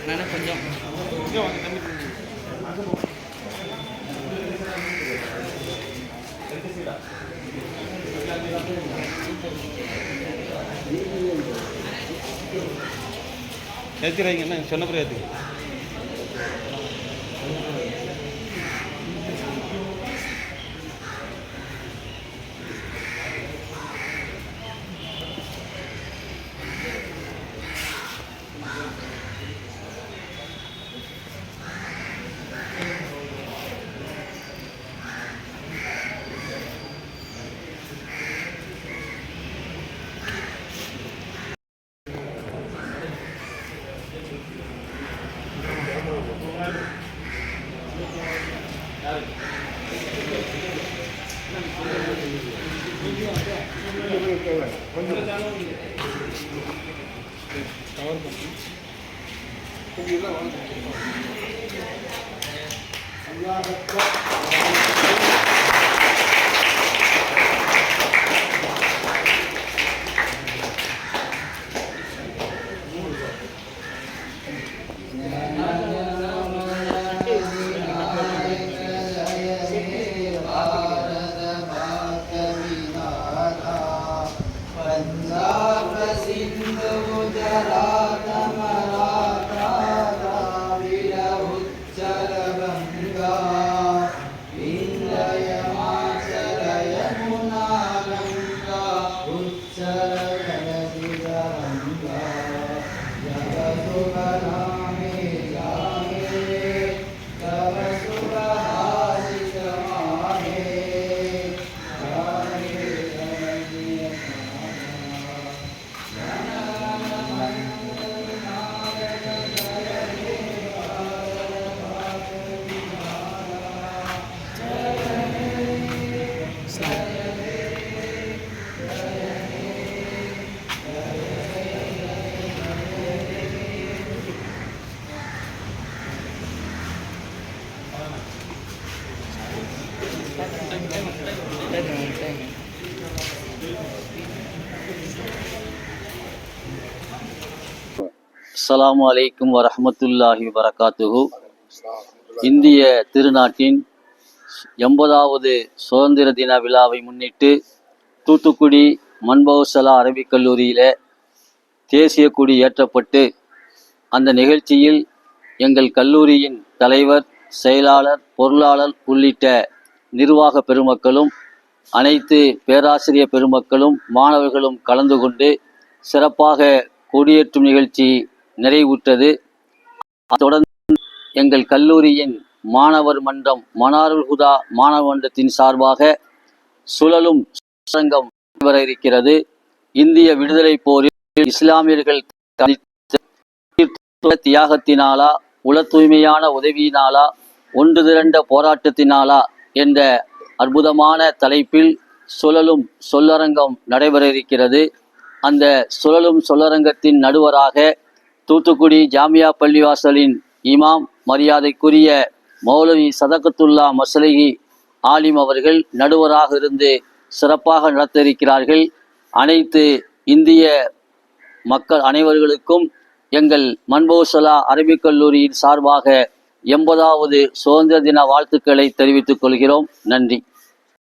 நான் கொஞ்சம் ஏற்றிடுறீங்க சொன்ன பிறகு ஏற்றுங்க. அஸ்ஸலாமு அலைக்கும் வரஹ்மத்துல்லாஹி வபரகாத்துஹு. இந்திய திருநாட்டின் 80வது சுதந்திர தின விழாவை முன்னிட்டு தூத்துக்குடி மன்பௌசலா அரபிக் கல்லூரியில் தேசிய கொடி ஏற்றப்பட்டு அந்த நிகழ்ச்சியில் எங்கள் கல்லூரியின் தலைவர், செயலாளர், பொருளாளர் உள்ளிட்ட நிர்வாக பெருமக்களும் அனைத்து பேராசிரியர் பெருமக்களும் மாணவர்களும் கலந்து கொண்டு சிறப்பாக கொடியேற்றும் நிகழ்ச்சி நிறைவுற்றது. தொடர்ந்து எங்கள் கல்லூரியின் மாணவர் மன்றம், மனாருல் ஹுதா மாணவர் மன்றத்தின் சார்பாக சுழலும் சங்கம் வர இருக்கிறது. இந்திய விடுதலை போரில் இஸ்லாமியர்கள் தியாகத்தினாலா, உள தூய்மையான உதவியினாலா, ஒன்று திரண்ட போராட்டத்தினாலா என்ற அற்புதமான தலைப்பில் சுழலும் சொல்லரங்கம் நடைபெற இருக்கிறது. அந்த சுழலும் சொல்லரங்கத்தின் நடுவராக தூத்துக்குடி ஜாமியா பள்ளிவாசலின் இமாம், மரியாதைக்குரிய மௌலவி சதகத்துல்லா மஸ்லஹி ஆலிம் அவர்கள் நடுவராக இருந்து சிறப்பாக நடத்த இருக்கிறார்கள். அனைத்து இந்திய மக்கள் அனைவர்களுக்கும் எங்கள் மன்பௌசலா அரபிக் கல்லூரியின் சார்பாக 80வது சுதந்திர தின வாழ்த்துக்களை தெரிவித்துக் கொள்கிறோம். நன்றி.